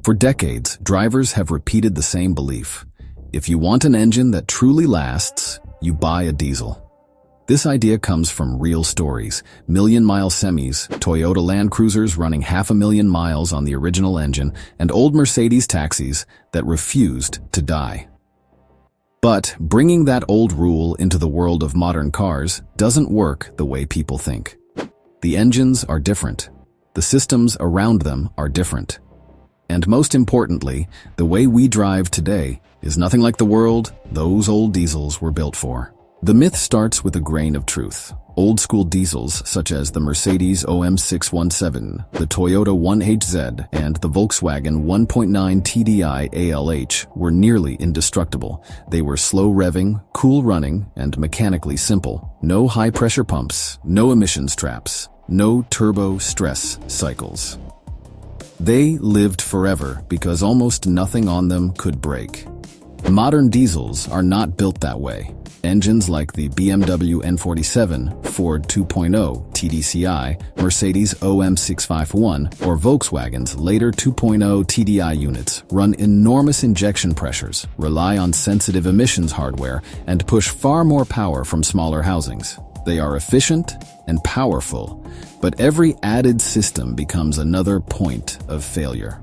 For decades, drivers have repeated the same belief. If you want an engine that truly lasts, you buy a diesel. This idea comes from real stories. Million-mile semis, Toyota Land Cruisers running 500,000 miles on the original engine, and old Mercedes taxis that refused to die. But bringing that old rule into the world of modern cars doesn't work the way people think. The engines are different. The systems around them are different. And most importantly, the way we drive today is nothing like the world those old diesels were built for. The myth starts with a grain of truth. Old-school diesels such as the Mercedes OM617, the Toyota 1HZ, and the Volkswagen 1.9 TDI ALH were nearly indestructible. They were slow-revving, cool-running, and mechanically simple. No high-pressure pumps, no emissions traps, no turbo stress cycles. They lived forever because almost nothing on them could break. Modern diesels are not built that way. Engines like the BMW N47, Ford 2.0 TDCi, Mercedes OM651, or Volkswagen's later 2.0 TDI units run enormous injection pressures, rely on sensitive emissions hardware, and push far more power from smaller housings. They are efficient and powerful, but every added system becomes another point of failure.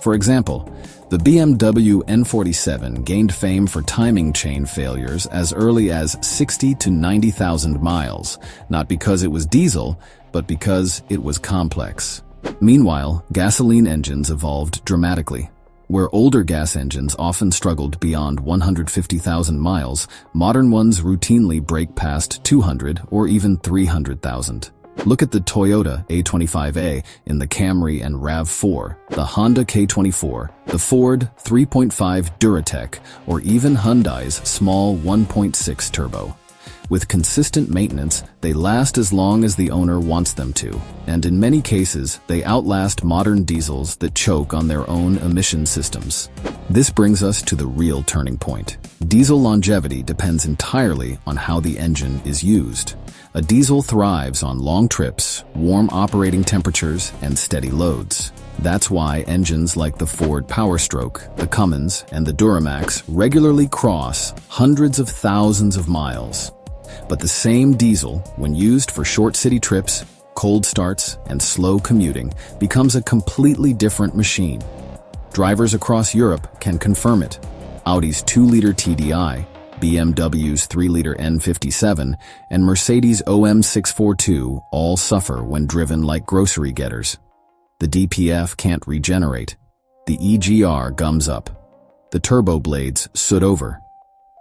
For example, the BMW N47 gained fame for timing chain failures as early as 60 to 90,000 miles, not because it was diesel, but because it was complex. Meanwhile, gasoline engines evolved dramatically. Where older gas engines often struggled beyond 150,000 miles, modern ones routinely break past 200 or even 300,000. Look at the Toyota A25A in the Camry and RAV4, the Honda K24, the Ford 3.5 Duratec, or even Hyundai's small 1.6 turbo. With consistent maintenance, they last as long as the owner wants them to, and in many cases, they outlast modern diesels that choke on their own emission systems. This brings us to the real turning point. Diesel longevity depends entirely on how the engine is used. A diesel thrives on long trips, warm operating temperatures, and steady loads. That's why engines like the Ford Powerstroke, the Cummins, and the Duramax regularly cross hundreds of thousands of miles. But the same diesel, when used for short city trips, cold starts, and slow commuting, becomes a completely different machine. Drivers across Europe can confirm it. Audi's 2-liter TDI, BMW's 3-liter N57, and Mercedes OM642 all suffer when driven like grocery getters. The DPF can't regenerate. The EGR gums up. The turbo blades soot over.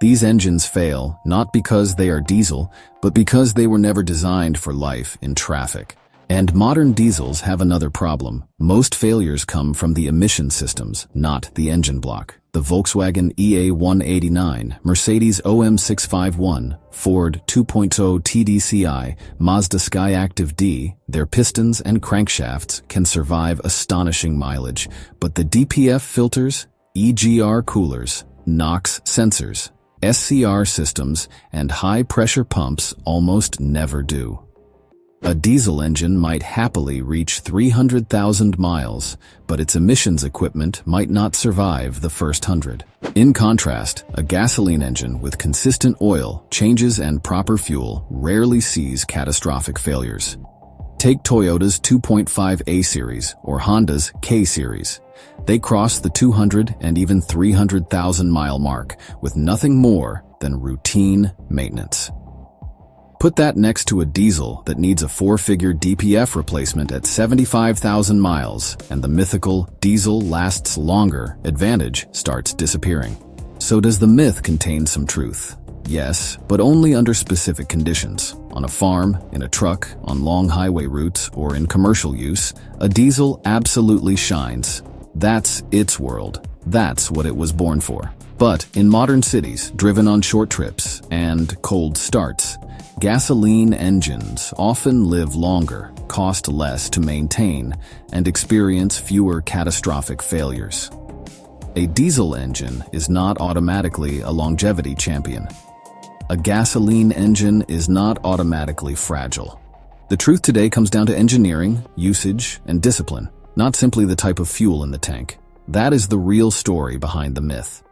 These engines fail not because they are diesel, but because they were never designed for life in traffic. And modern diesels have another problem. Most failures come from the emission systems, not the engine block. The Volkswagen EA189, Mercedes OM651, Ford 2.0 TDCi, Mazda Skyactiv D, their pistons and crankshafts can survive astonishing mileage, but the DPF filters, EGR coolers, NOx sensors, SCR systems, and high-pressure pumps almost never do. A diesel engine might happily reach 300,000 miles, but its emissions equipment might not survive the first 100. In contrast, a gasoline engine with consistent oil, changes, and proper fuel rarely sees catastrophic failures. Take Toyota's 2.5A series or Honda's K series. They cross the 200 and even 300,000 mile mark with nothing more than routine maintenance. Put that next to a diesel that needs a 4-figure DPF replacement at 75,000 miles, and the mythical diesel lasts longer advantage starts disappearing. So does the myth contain some truth? Yes, but only under specific conditions. On a farm, in a truck, on long highway routes, or in commercial use, a diesel absolutely shines. That's its world. That's what it was born for. But in modern cities, driven on short trips and cold starts, gasoline engines often live longer, cost less to maintain, and experience fewer catastrophic failures. A diesel engine is not automatically a longevity champion. A gasoline engine is not automatically fragile. The truth today comes down to engineering, usage, and discipline, not simply the type of fuel in the tank. That is the real story behind the myth.